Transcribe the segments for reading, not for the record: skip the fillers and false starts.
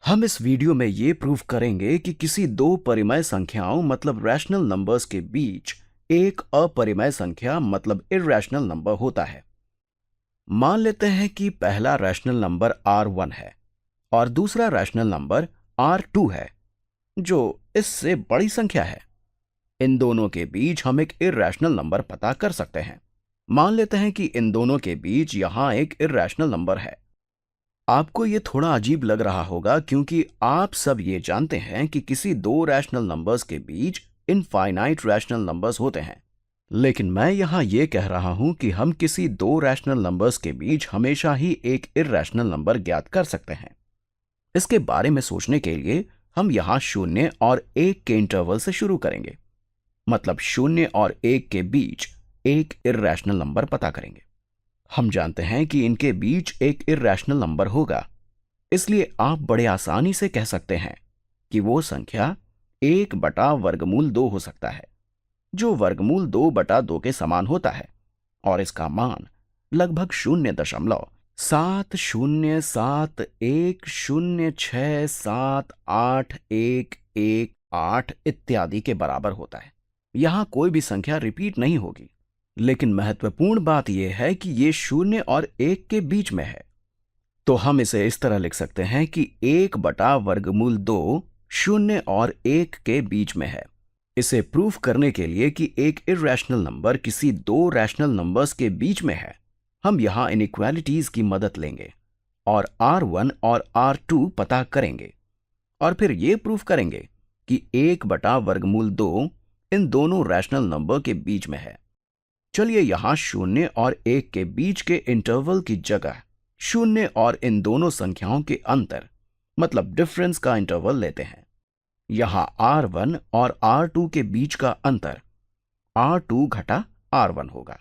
हम इस वीडियो में ये प्रूव करेंगे कि किसी दो परिमेय संख्याओं मतलब रैशनल नंबर्स के बीच एक अपरिमेय संख्या मतलब इर्रेशनल नंबर होता है। मान लेते हैं कि पहला रैशनल नंबर R1 है और दूसरा रैशनल नंबर R2 है जो इससे बड़ी संख्या है। इन दोनों के बीच हम एक इर्रेशनल नंबर पता कर सकते हैं। मान लेते हैं कि इन दोनों के बीच यहां एक इर्रेशनल नंबर है। आपको ये थोड़ा अजीब लग रहा होगा क्योंकि आप सब ये जानते हैं कि किसी दो रैशनल नंबर्स के बीच इनफाइनाइट रैशनल नंबर्स होते हैं। लेकिन मैं यहां ये कह रहा हूं कि हम किसी दो रैशनल नंबर्स के बीच हमेशा ही एक इर्रेशनल नंबर ज्ञात कर सकते हैं। इसके बारे में सोचने के लिए हम यहां 0 और 1 के इंटरवल से शुरू करेंगे, मतलब 0 और 1 के बीच एक इर्रेशनल नंबर पता करेंगे। हम जानते हैं कि इनके बीच एक इर्रेशनल नंबर होगा, इसलिए आप बड़े आसानी से कह सकते हैं कि वो संख्या 1/वर्गमूल 2 हो सकता है, जो वर्गमूल 2/2 के समान होता है और इसका मान लगभग 0.70710678118 इत्यादि के बराबर होता है। यहां कोई भी संख्या रिपीट नहीं होगी, लेकिन महत्वपूर्ण बात यह है कि ये 0 और 1 के बीच में है। तो हम इसे इस तरह लिख सकते हैं कि 1/वर्गमूल 2 0 और 1 के बीच में है। इसे प्रूफ करने के लिए कि एक इर्रेशनल नंबर किसी दो रैशनल नंबर्स के बीच में है, हम यहां इनइक्वालिटीज की मदद लेंगे और R1 और R2 पता करेंगे और फिर यह प्रूफ करेंगे कि 1/वर्गमूल 2 इन दोनों रैशनल नंबर के बीच में है। चलिए यहां 0 और 1 के बीच के इंटरवल की जगह 0 और इन दोनों संख्याओं के अंतर मतलब डिफरेंस का इंटरवल लेते हैं। यहां R1 और R2 के बीच का अंतर R2 घटा R1 होगा।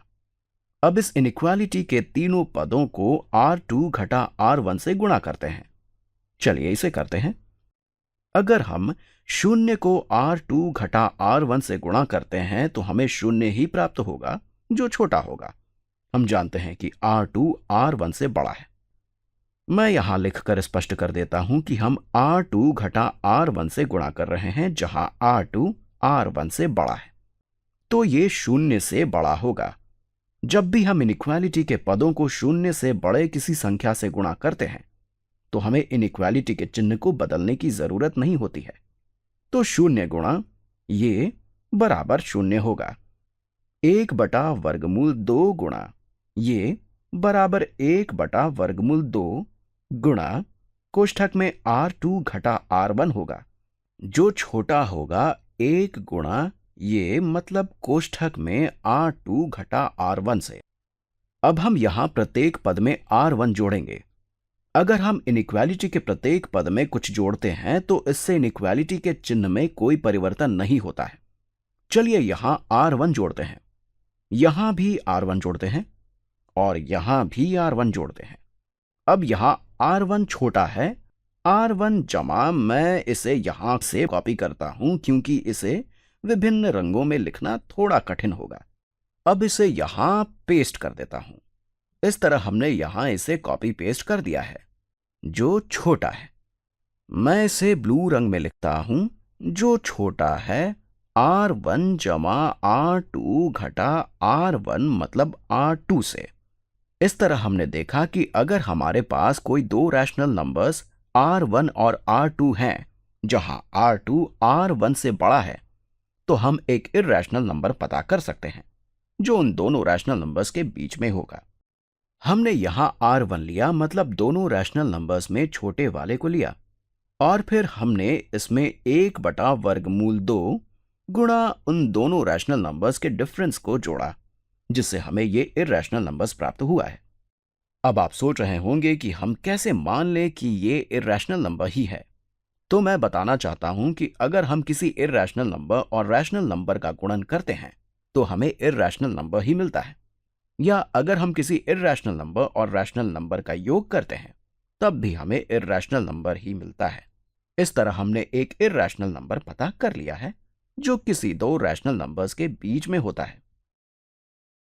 अब इस इनइक्वालिटी के तीनों पदों को R2 घटा R1 से गुणा करते हैं। चलिए इसे करते हैं। अगर हम 0 को R2 घटा R1 से गुणा करते हैं तो हमें 0 ही प्राप्त होगा जो छोटा होगा। हम जानते हैं कि R2 R1 से बड़ा है। मैं यहां लिखकर स्पष्ट कर देता हूं कि हम R2 घटा R1 से गुणा कर रहे हैं, जहां R2 R1 से बड़ा है, तो ये 0 से बड़ा होगा। जब भी हम इनइक्वालिटी के पदों को 0 से बड़े किसी संख्या से गुणा करते हैं तो हमें इनइक्वालिटी के चिन्ह को बदलने की जरूरत नहीं होती है। तो 0 गुणा ये बराबर 0 होगा। 1/वर्गमूल 2 गुणा ये बराबर 1/वर्गमूल 2 गुणा कोष्ठक में R2 घटा R1 होगा, जो छोटा होगा 1 गुणा ये मतलब कोष्ठक में R2 घटा R1 से। अब हम यहां प्रत्येक पद में R1 जोड़ेंगे। अगर हम इनइक्वालिटी के प्रत्येक पद में कुछ जोड़ते हैं तो इससे इनइक्वालिटी के चिन्ह में कोई परिवर्तन नहीं होता है। चलिए यहां R1 जोड़ते हैं, यहां भी R1 जोड़ते हैं और यहां भी R1 जोड़ते हैं। अब यहां R1 छोटा है, R1 जमा मैं इसे यहां से कॉपी करता हूं क्योंकि इसे विभिन्न रंगों में लिखना थोड़ा कठिन होगा। अब इसे यहां पेस्ट कर देता हूं। इस तरह हमने यहां इसे कॉपी पेस्ट कर दिया है, जो छोटा है। मैं इसे ब्लू रंग में लिखता हूं, जो छोटा है R1 जमा R2 घटा R1 मतलब R2 से। इस तरह हमने देखा कि अगर हमारे पास कोई दो रैशनल नंबर्स R1 और R2 हैं, जहां R2 R1 से बड़ा है, तो हम एक इर्रेशनल नंबर पता कर सकते हैं जो उन दोनों रैशनल नंबर्स के बीच में होगा। हमने यहां R1 लिया, मतलब दोनों रैशनल नंबर्स में छोटे वाले को लिया, और फिर हमने इसमें 1/वर्गमूल 2 गुणा उन दोनों रैशनल नंबर्स के डिफरेंस को जोड़ा, जिससे हमें ये इर्रेशनल नंबर्स प्राप्त हुआ है। अब आप सोच रहे होंगे कि हम कैसे मान लें कि ये इर्रेशनल नंबर ही है। तो मैं बताना चाहता हूं कि अगर हम किसी इर्रेशनल नंबर और रैशनल नंबर का गुणन करते हैं तो हमें इर्रेशनल नंबर ही मिलता है, या अगर हम किसी इर्रेशनल नंबर और रैशनल नंबर का योग करते हैं तब भी हमें इर्रेशनल नंबर ही मिलता है। इस तरह हमने एक इर्रेशनल नंबर पता कर लिया है जो किसी दो रैशनल नंबर्स के बीच में होता है।